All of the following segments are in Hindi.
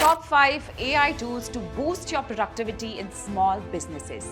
Top 5 AI tools to boost your productivity in small businesses.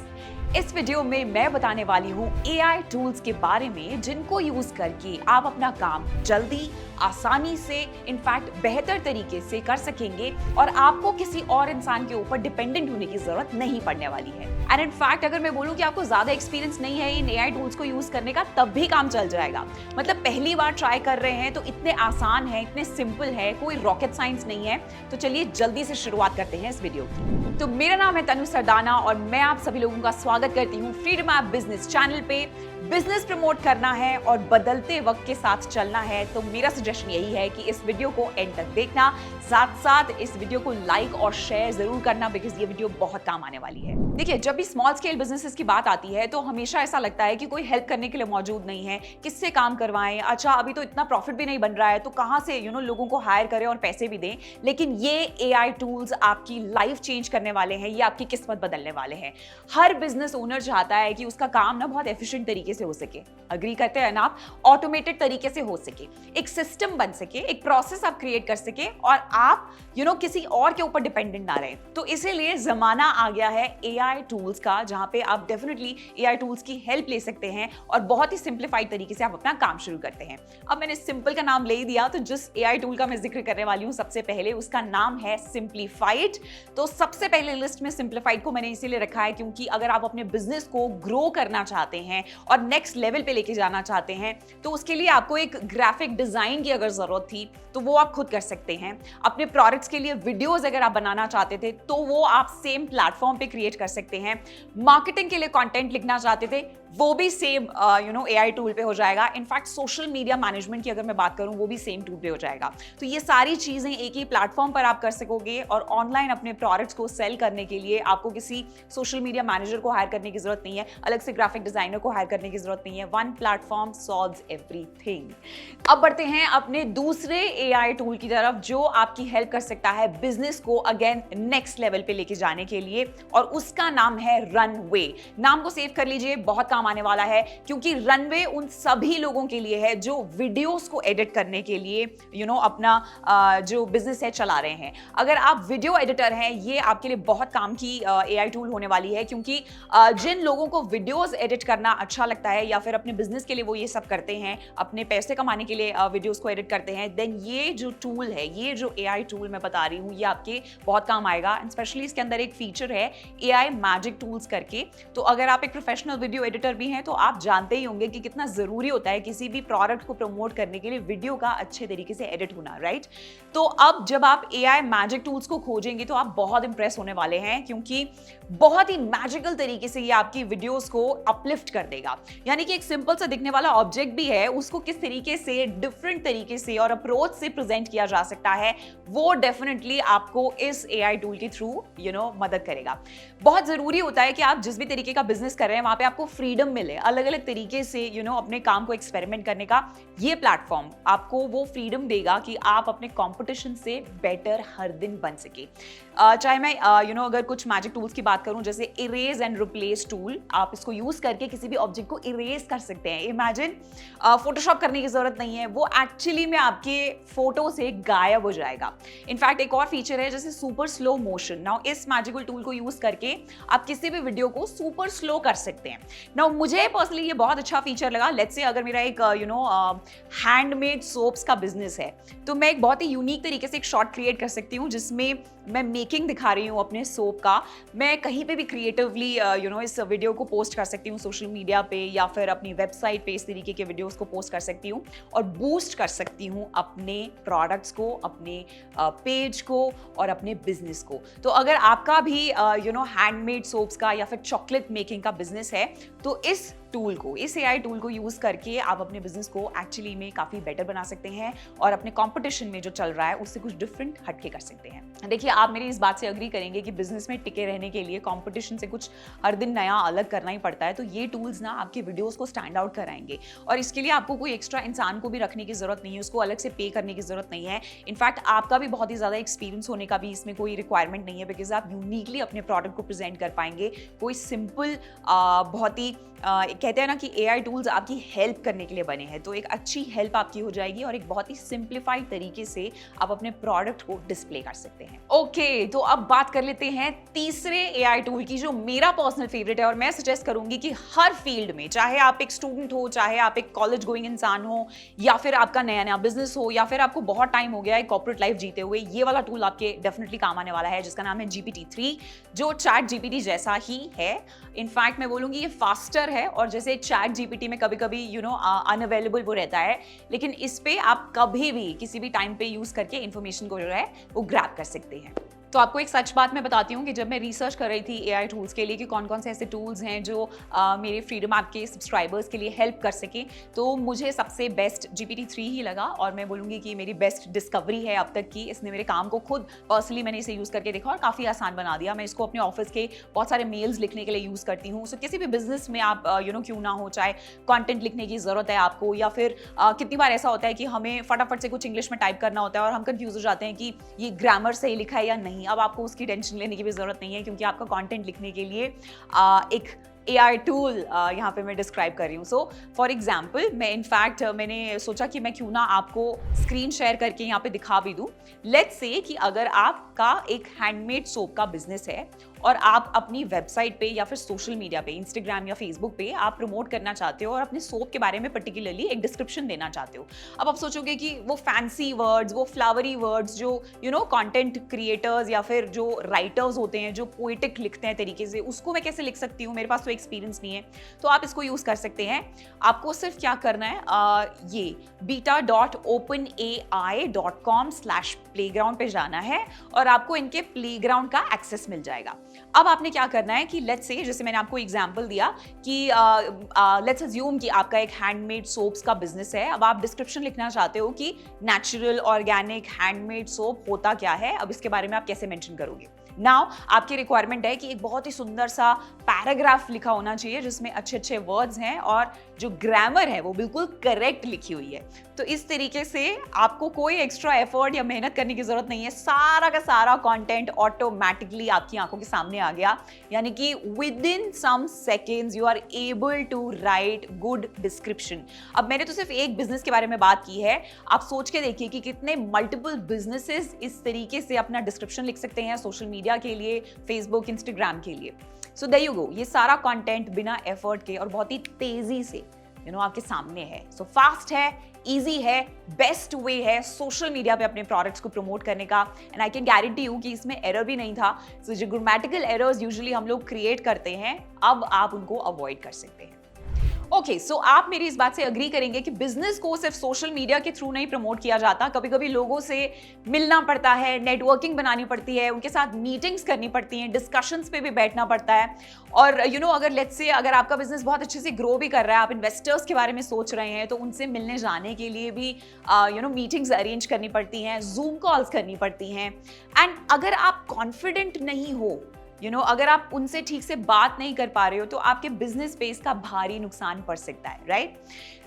इस वीडियो में मैं बताने वाली हूँ AI टूल्स के बारे में जिनको यूज करके आप अपना काम जल्दी, आसानी से, इनफैक्ट बेहतर तरीके से कर सकेंगे और आपको किसी और इंसान के ऊपर डिपेंडेंट होने की जरूरत नहीं पड़ने वाली है। एंड इनफैक्ट अगर मैं बोलूँ कि आपको ज्यादा एक्सपीरियंस नहीं है इन AI टूल्स को यूज करने का, तब भी काम चल जाएगा। मतलब पहली बार ट्राई कर रहे हैं तो इतने आसान है, इतने सिंपल है, कोई रॉकेट साइंस नहीं है। तो चलिए जल्दी से शुरुआत करते हैं इस वीडियो की। तो मेरा नाम है तनु सरदाना और मैं आप सभी लोगों का स्वागत करती हूँ फ्रीडम ऐप बिजनेस चैनल पे। बिजनेस प्रमोट करना है और बदलते वक्त के साथ चलना है तो मेरा सजेशन यही है कि इस वीडियो को एंड तक देखना, साथ साथ इस वीडियो को लाइक और शेयर जरूर करना बिकॉज ये वीडियो बहुत काम आने वाली है। देखिए, जब भी स्मॉल स्केल बिजनेसेस की बात आती है तो हमेशा ऐसा लगता है कि कोई हेल्प करने के लिए मौजूद नहीं है, किससे काम करवाएं, अच्छा अभी तो इतना प्रॉफिट भी नहीं बन रहा है तो कहां से लोगों को हायर करें और पैसे भी दें। लेकिन ये AI टूल्स आपकी लाइफ चेंज करने वाले हैं, ये आपकी किस्मत बदलने वाले हैं। हर बिजनेस ओनर चाहता है कि उसका काम ना बहुत एफिशिएंट तरीके से हो सके, अग्री करते हैं ना आप, ऑटोमेटेड तरीके से हो सके, एक सिस्टम बन सके, एक प्रोसेस आप क्रिएट कर सके और आप किसी और के ऊपर डिपेंडेंट ना रहे। तो इसीलिए जमाना आ गया है AI टूल्स का, जहां पे आप डेफिनेटली AI टूल्स की हेल्प ले सकते हैं और बहुत ही सिंप्लीफाइड तरीके से आप अपना काम शुरू करते हैं। अब मैंने सिंपल का नाम ले ही दिया, तो जिस AI टूल का मैं जिक्र करने वाली हूं सबसे पहले, उसका नाम है सिंप्लीफाइड। तो सबसे पहले लिस्ट में सिंप्लीफाइड को मैंने इसीलिए रखा है क्योंकि अगर आप अपने बिजनेस को ग्रो करना चाहते हैं और नेक्स्ट लेवल पे लेके जाना चाहते हैं तो उसके लिए आपको एक ग्राफिक डिजाइन की अगर जरूरत थी तो वो आप खुद कर सकते हैं। अपने प्रोडक्ट्स के लिए वीडियोस अगर आप बनाना चाहते थे तो वो आप सेम प्लेटफॉर्म पे क्रिएट कर सकते हैं। मार्केटिंग के लिए कंटेंट लिखना चाहते थे वो भी सेम AI टूल पे हो जाएगा। इनफैक्ट सोशल मीडिया मैनेजमेंट की अगर मैं बात करूं वो भी सेम टूल पे हो जाएगा। तो ये सारी चीजें एक ही प्लेटफॉर्म पर आप कर सकोगे और ऑनलाइन अपने प्रोडक्ट्स को सेल करने के लिए आपको किसी सोशल मीडिया मैनेजर को हायर करने की जरूरत नहीं है, अलग से ग्राफिक डिजाइनर को हायर करने की जरूरत नहीं है। One platform solves everything. अब बढ़ते हैं अपने दूसरे AI टूल की तरफ जो आपकी हेल्प कर सकता है बिजनेस को अगेन नेक्स्ट लेवल पे लेके जाने के लिए, और उसका नाम है रनवे। नाम को सेव कर लीजिए, बहुत काम आने वाला है क्योंकि रनवे उन सभी लोगों के लिए है जो वीडियोस को एडिट करने के लिए अपना जो बिजनेस है चला रहे हैं। अगर आप वीडियो एडिटर हैं, ये आपके लिए बहुत काम की AI टूल होने वाली है क्योंकि जिन लोगों को वीडियोस एडिट करना अच्छा लगता है या फिर अपने बिजनेस के लिए वो ये सब करते हैं, अपने पैसे कमाने के लिए वीडियोस को एडिट करते हैं, देन ये जो टूल है, ये जो AI टूल मैं बता रही हूँ, ये आपके बहुत काम आएगा। स्पेशली इसके अंदर एक फीचर है AI मैजिक टूल्स करके। तो अगर आप एक प्रोफेशनल वीडियो एडिटर भी हैं तो आप जानते ही होंगे कि कितना जरूरी होता है किसी भी प्रोडक्ट को प्रमोट करने के लिए वीडियो का अच्छे तरीके से एडिट होना, राइट? तो अब जब आप AI मैजिक टूल्स को खोजेंगे तो आप बहुत इंप्रेस होने वाले हैं क्योंकि बहुत ही मैजिकल तरीके से ये आपकी वीडियोस को अपलिफ्ट कर देगा। यानी कि एक सिंपल सा दिखने वाला ऑब्जेक्ट भी है, उसको किस तरीके से डिफरेंट तरीके से और अप्रोच से प्रेजेंट किया जा सकता है, वो डेफिनेटली आपको इस AI टूल के थ्रू मदद करेगा। बहुत जरूरी होता है कि आप जिस भी तरीके का बिजनेस कर रहे हैं वहां पे आपको फ्रीडम मिले अलग अलग तरीके से अपने काम को एक्सपेरिमेंट करने का। ये प्लेटफॉर्म आपको वो फ्रीडम देगा कि आप अपने कंपटीशन से बेटर हर दिन बन सके। चाहे मैं अगर कुछ मैजिक टूल्स की बात करूं, जैसे इरेज एंड रिप्लेस टूल, आप इसको यूज करके किसी भी ऑब्जेक्ट को इरेज कर सकते हैं। इमेजिन फोटोशॉप करने की जरूरत नहीं है, वो एक्चुअली में आपके फोटो से गायब हो जाएगा। इनफैक्ट एक और फीचर है जैसे सुपर स्लो मोशन। नाउ इस मैजिकल टूल को यूज करके आप किसी भी वीडियो को सुपर स्लो कर सकते हैं। नाउ मुझे पर्सनली ये बहुत अच्छा फीचर लगा। लेट्स से अगर मेरा एक हैंडमेड सोप्स का बिजनेस है तो मैं एक बहुत ही यूनिक तरीके से एक शॉट क्रिएट कर सकती हूँ जिसमें मैं मेकिंग दिखा रही हूँ अपने सोप का। मैं कहीं पे भी क्रिएटिवली इस वीडियो को पोस्ट कर सकती हूँ सोशल मीडिया पे या फिर अपनी वेबसाइट पे, इस तरीके के वीडियोस को पोस्ट कर सकती हूँ और बूस्ट कर सकती हूँ अपने प्रोडक्ट्स को, अपने पेज को और अपने बिजनेस को। तो अगर आपका भी हैंडमेड सोप्स का या फिर चॉकलेट मेकिंग का बिजनेस है तो इस टूल को, इस AI टूल को यूज करके आप अपने बिजनेस को एक्चुअली में काफी बेटर बना सकते हैं और अपने कंपटीशन में जो चल रहा है उससे कुछ डिफरेंट हटके कर सकते हैं। देखिए, आप मेरी इस बात से अग्री करेंगे कि बिजनेस में टिके रहने के लिए कंपटीशन से कुछ हर दिन नया अलग करना ही पड़ता है। तो ये टूल्स ना आपके वीडियोस को स्टैंड आउट कराएंगे और इसके लिए आपको कोई एक्स्ट्रा इंसान को भी रखने की जरूरत नहीं है, उसको अलग से पे करने की जरूरत नहीं है। इनफैक्ट आपका भी बहुत ही ज्यादा एक्सपीरियंस होने का भी इसमें कोई रिक्वायरमेंट नहीं है बिकॉज आप यूनिकली अपने प्रोडक्ट को प्रेजेंट कर पाएंगे। कोई सिंपल बहुत ही कहते हैं ना कि एआई टूल्स आपकी हेल्प करने के लिए बने हैं, तो एक अच्छी हेल्प आपकी हो जाएगी और एक बहुत ही सिंप्लीफाइड तरीके से आप अपने प्रोडक्ट को डिस्प्ले कर सकते हैं। ओके, तो अब बात कर लेते हैं तीसरे एआई टूल की, जो मेरा पर्सनल फेवरेट है और मैं सजेस्ट करूंगी कि हर फील्ड में, चाहे आप एक स्टूडेंट हो, चाहे आप एक कॉलेज गोइंग इंसान हो, या फिर आपका नया नया बिजनेस हो, या फिर आपको बहुत टाइम हो गया है कॉर्पोरेट लाइफ जीते हुए, ये वाला टूल आपके डेफिनेटली काम आने वाला है, जिसका नाम है GPT-3, जो चैट जीपीटी जैसा ही है। इनफैक्ट मैं बोलूंगी ये फास्टर है, और जैसे चैट जीपीटी में कभी कभी अनअवेलेबल वो रहता है, लेकिन इस पे आप कभी भी किसी भी टाइम पे यूज करके इंफॉर्मेशन को जो है वो ग्रैब कर सकते हैं। तो आपको एक सच बात मैं बताती हूँ कि जब मैं रिसर्च कर रही थी एआई टूल्स के लिए कि कौन कौन से ऐसे टूल्स हैं जो मेरे फ्रीडम ऐप के सब्सक्राइबर्स के लिए हेल्प कर सके, तो मुझे सबसे बेस्ट GPT-3 ही लगा, और मैं बोलूँगी कि मेरी बेस्ट डिस्कवरी है अब तक की। इसने मेरे काम को खुद पर्सनली मैंने इसे यूज़ करके देखा और काफ़ी आसान बना दिया। मैं इसको अपने ऑफिस के बहुत सारे मेल्स लिखने के लिए यूज़ करती हूँ। सो किसी भी बिजनेस में आप क्यों ना हो, चाहे कॉन्टेंट लिखने की ज़रूरत है आपको, या फिर कितनी बार ऐसा होता है कि हमें फटाफट से कुछ इंग्लिश में टाइप करना होता है और हम कंफ्यूज हो जाते हैं कि ये ग्रामर सही लिखा है या नहीं। अब आपको उसकी टेंशन लेने की भी जरूरत नहीं है, क्योंकि आपका कंटेंट लिखने के लिए एक AI टूल यहाँ पे मैं डिस्क्राइब कर रही हूँ। सो फॉर एग्जाम्पल मैंने सोचा कि मैं क्यों ना आपको स्क्रीन शेयर करके यहाँ पे दिखा भी दूँ। लेट्स से कि अगर आपका एक हैंडमेड सोप का बिजनेस है और आप अपनी वेबसाइट पे या फिर सोशल मीडिया पे, इंस्टाग्राम या फेसबुक पे आप प्रमोट करना चाहते हो और अपने सोप के बारे में पर्टिकुलरली एक डिस्क्रिप्शन देना चाहते हो। अब आप सोचोगे कि वो फैंसी वर्ड्स, वो फ्लावरी वर्ड्स जो कंटेंट क्रिएटर्स या फिर जो राइटर्स होते हैं, जो पोएटिक लिखते हैं तरीके से, उसको मैं कैसे लिख सकती हूँ, मेरे पास तो एक्सपीरियंस नहीं है। तो आप इसको यूज कर सकते हैं। आपको सिर्फ क्या करना है, ये beta.openai.com/playground पे जाना है और आपको इनके प्लेग्राउंड का एक्सेस मिल जाएगा। अब आपने क्या करना है कि लेट्स से, जैसे मैंने आपको एग्जांपल दिया कि लेट्स अज्यूम कि आपका एक हैंडमेड सोप्स का बिजनेस है। अब आप डिस्क्रिप्शन लिखना चाहते हो कि नेचुरल ऑर्गेनिक हैंडमेड सोप होता क्या है, अब इसके बारे में आप कैसे मेंशन करोगे। नाउ आपकी रिक्वायरमेंट है कि एक बहुत ही सुंदर सा पैराग्राफ लिखा होना चाहिए जिसमें अच्छे अच्छे वर्ड्स हैं और जो ग्रामर है वो बिल्कुल करेक्ट लिखी हुई है। तो इस तरीके से आपको कोई एक्स्ट्रा एफर्ट या मेहनत करने की जरूरत नहीं है, सारा का सारा कंटेंट ऑटोमेटिकली आपकी आंखों के सामने आ गया। यानी कि within some seconds you are able to write good description. अब मैंने तो सिर्फ एक बिजनेस के बारे में बात की है, आप सोच के देखिए कि कितने मल्टीपल बिजनेसेस इस तरीके से अपना डिस्क्रिप्शन लिख सकते हैं सोशल मीडिया के लिए, फेसबुक, इंस्टाग्राम के लिए। सो देयर यू गो, ये सारा कंटेंट बिना एफर्ट के और बहुत ही तेजी से आपके सामने है। सो फास्ट है, इजी है, बेस्ट वे है सोशल मीडिया पे अपने प्रोडक्ट्स को प्रमोट करने का। And I can guarantee you कि इसमें एरर भी नहीं था। सो जो ग्रामेटिकल एरर्स यूजुअली हम लोग क्रिएट करते हैं, अब आप उनको अवॉइड कर सकते हैं। ओके, सो आप मेरी इस बात से अग्री करेंगे कि बिजनेस को सिर्फ सोशल मीडिया के थ्रू नहीं प्रमोट किया जाता। कभी कभी लोगों से मिलना पड़ता है, नेटवर्किंग बनानी पड़ती है, उनके साथ मीटिंग्स करनी पड़ती हैं, डिस्कशंस पे भी बैठना पड़ता है। और अगर लेट्स से अगर आपका बिजनेस बहुत अच्छे से ग्रो भी कर रहा है, आप इन्वेस्टर्स के बारे में सोच रहे हैं, तो उनसे मिलने जाने के लिए भी मीटिंग्स अरेंज करनी पड़ती हैं, जूम कॉल्स करनी पड़ती हैं। एंड अगर आप कॉन्फिडेंट नहीं हो, अगर आप उनसे ठीक से बात नहीं कर पा रहे हो, तो आपके बिजनेस पे इसका भारी नुकसान पड़ सकता है, राइट?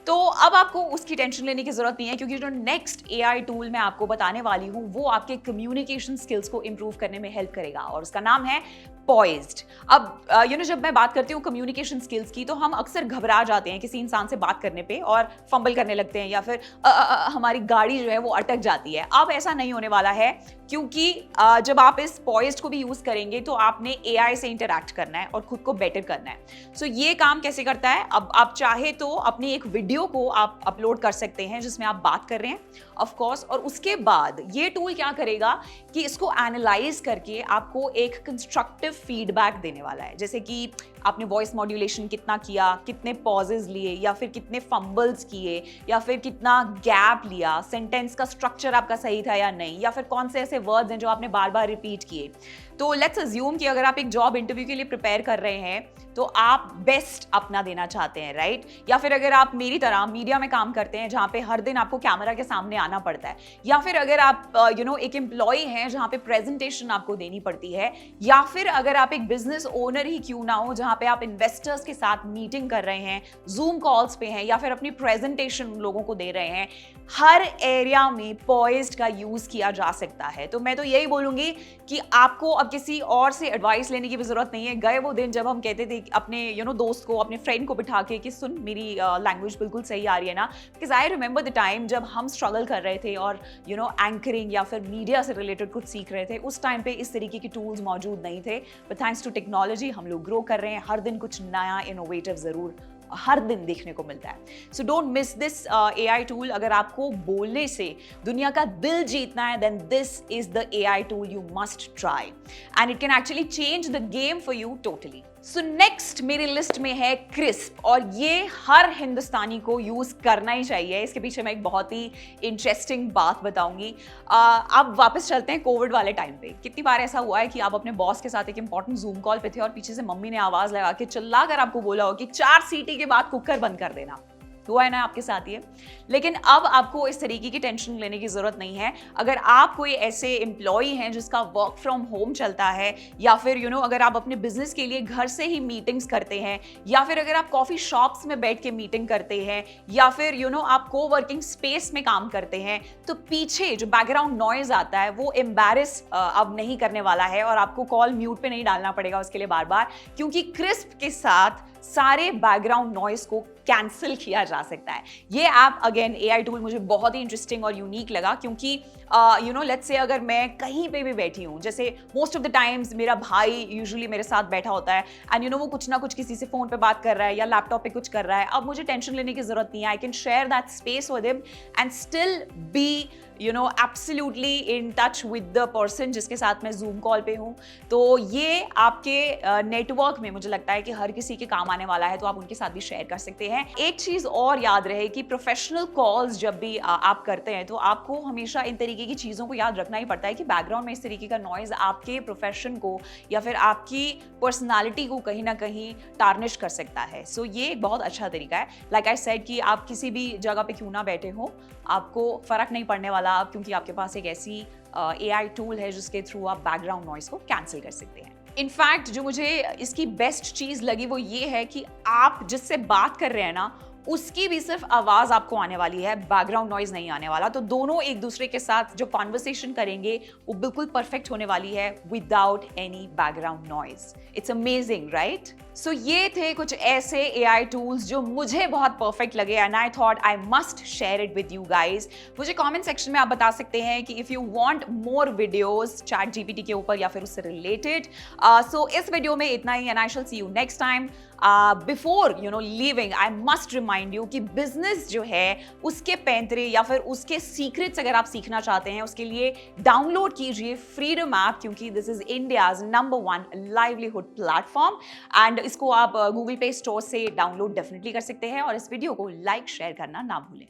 तो अब आपको उसकी टेंशन लेने की जरूरत नहीं है, क्योंकि जो नेक्स्ट एआई टूल मैं आपको बताने वाली हूँ वो आपके कम्युनिकेशन स्किल्स को इंप्रूव करने में हेल्प करेगा, और उसका नाम है पॉइज्ड। अब जब मैं बात करती हूँ कम्युनिकेशन स्किल्स की, तो हम अक्सर घबरा जाते हैं किसी इंसान से बात करने पे और फंबल करने लगते हैं, या फिर हमारी गाड़ी जो है वो अटक जाती है। अब ऐसा नहीं होने वाला है, क्योंकि जब आप इस पॉइज्ड को भी यूज करेंगे तो आपने एआई से इंटरैक्ट करना है और खुद को बेटर करना है। सो ये काम कैसे करता है, अब आप चाहे तो अपनी एक वीडियो को आप अपलोड कर सकते हैं जिसमें आप बात कर रहे हैं, ऑफ कोर्स, और उसके बाद ये टूल क्या करेगा कि इसको एनालाइज करके आपको एक कंस्ट्रक्टिव फीडबैक देने वाला है। जैसे कि आपने वॉइस मॉड्यूलेशन कितना किया, कितने पॉजेज लिए, या फिर कितने फंबल्स किए, या फिर कितना गैप लिया, सेंटेंस का स्ट्रक्चर आपका सही था या नहीं, या फिर कौन से ऐसे वर्ड्स हैं जो आपने बार बार रिपीट किए। तो लेट्स अज्यूम कि अगर आप एक जॉब इंटरव्यू के लिए प्रिपेयर कर रहे हैं, तो आप बेस्ट अपना देना चाहते हैं, राइट? या फिर अगर आप मेरी तरह मीडिया में काम करते हैं जहां पे हर दिन आपको कैमरा के सामने आना पड़ता है, या फिर अगर आप एक एम्प्लॉय हैं जहां पे प्रेजेंटेशन आपको देनी पड़ती है, या फिर अगर आप एक बिजनेस ओनर ही क्यों ना हो जहां पे आप इन्वेस्टर्स के साथ मीटिंग कर रहे हैं, जूम कॉल्स पे हैं, या फिर अपनी प्रेजेंटेशन लोगों को दे रहे हैं, हर एरिया में पॉइज्ड का यूज किया जा सकता है। तो मैं तो यही बोलूंगी कि आपको अब किसी और से एडवाइस लेने की भी जरूरत नहीं है। गए वो दिन जब हम कहते थे अपने दोस्त को, अपने फ्रेंड को बिठा के कि सुन मेरी लैंग्वेज बिल्कुल सही आ रही है ना। Because I remember the time जब हम स्ट्रगल कर रहे थे और एंकरिंग या फिर मीडिया से रिलेटेड कुछ सीख रहे थे, उस टाइम पे इस तरीके की टूल्स मौजूद नहीं थे। बट थैंक्स टू टेक्नोलॉजी हम लोग ग्रो कर रहे हैं, हर दिन कुछ नया इनोवेटिव जरूर हर दिन देखने को मिलता है। So don't miss this AI tool. अगर आपको बोलने से दुनिया का दिल जीतना है, then this is the AI tool you must try and it can actually change the game for you totally. So next मेरी लिस्ट में है क्रिस्प, और ये हर हिंदुस्तानी को यूज करना ही चाहिए। इसके पीछे मैं एक बहुत ही इंटरेस्टिंग बात बताऊंगी। अब वापस चलते हैं कोविड वाले टाइम पे। कितनी बार ऐसा हुआ है कि आप अपने बॉस के साथ एक इंपॉर्टेंट जूम कॉल पे थे और पीछे से मम्मी ने आवाज लगा के चिल्ला कर आपको बोला हो कि 4 सीटी के बाद कुकर बंद कर देना। हुआ है ना आपके साथ ये? लेकिन अब आपको इस तरीके की टेंशन लेने की जरूरत नहीं है। अगर आप कोई ऐसे एम्प्लॉय हैं जिसका वर्क फ्रॉम होम चलता है, या फिर अगर आप अपने बिजनेस के लिए घर से ही मीटिंग्स करते हैं, या फिर अगर आप कॉफी शॉप्स में बैठ के मीटिंग करते हैं, या फिर आप को वर्किंग स्पेस में काम करते हैं, तो पीछे जो बैकग्राउंड नॉइज आता है वो एम्बैरेस अब नहीं करने वाला है, और आपको कॉल म्यूट पे नहीं डालना पड़ेगा उसके लिए बार बार, क्योंकि क्रिस्प के साथ सारे बैकग्राउंड नॉइज को कैंसिल किया जा सकता है। ये ऐप अगेन AI टूल मुझे बहुत ही इंटरेस्टिंग और यूनिक लगा, क्योंकि लेट्स से अगर मैं कहीं पे भी बैठी हूँ, जैसे मोस्ट ऑफ द टाइम्स मेरा भाई यूजुअली मेरे साथ बैठा होता है एंड वो कुछ ना कुछ किसी से फोन पे बात कर रहा है या लैपटॉप पे कुछ कर रहा है। अब मुझे टेंशन लेने की जरूरत नहीं है। I can share that space with him and still be absolutely in touch with the person जिसके साथ मैं जूम कॉल पे हूँ। तो ये आपके नेटवर्क में मुझे लगता है कि हर किसी के काम आने वाला है, तो आप उनके साथ भी शेयर कर सकते हैं। एक चीज और याद रहे कि प्रोफेशनल कॉल्स जब भी आप करते हैं, तो आपको हमेशा इन तरीके की चीजों को याद रखना ही पड़ता है कि बैकग्राउंड में इस तरीके का नॉइज आपके प्रोफेशन को या फिर आपकी पर्सनालिटी को कहीं ना कहीं टार्निश कर सकता है। सो ये एक बहुत अच्छा तरीका है। लाइक आई सेड कि आप किसी भी जगह पे क्यों ना बैठे हो, आपको फर्क नहीं पड़ने वाला, क्योंकि आपके पास एक ऐसी AI टूल है जिसके थ्रू आप बैकग्राउंड नॉइज को कैंसिल कर सकते हैं। इनफैक्ट जो मुझे इसकी बेस्ट चीज लगी वो ये है कि आप जिससे बात कर रहे हैं ना, उसकी भी सिर्फ आवाज आपको आने वाली है, बैकग्राउंड नॉइज नहीं आने वाला। तो दोनों एक दूसरे के साथ जो कॉन्वर्सेशन करेंगे वो बिल्कुल परफेक्ट होने वाली है without any background noise. It's amazing, right? So ये थे कुछ ऐसे AI टूल्स जो मुझे बहुत परफेक्ट लगे and I thought I must share it with you guys. मुझे कमेंट सेक्शन में आप बता सकते हैं कि if you want more videos ChatGPT के ऊपर या फिर उससे रिलेटेड। सो इस वीडियो में इतना ही and I shall see you next time. Before leaving I must remind you कि बिजनेस जो है उसके पैंतरे या फिर उसके सीक्रेट्स अगर आप सीखना चाहते हैं, उसके लिए डाउनलोड कीजिए फ्रीडम ऐप, क्योंकि this is India's number 1 livelihood platform and इसको आप गूगल प्ले स्टोर से डाउनलोड डेफिनेटली कर सकते हैं। और इस वीडियो को लाइक शेयर करना ना भूलें।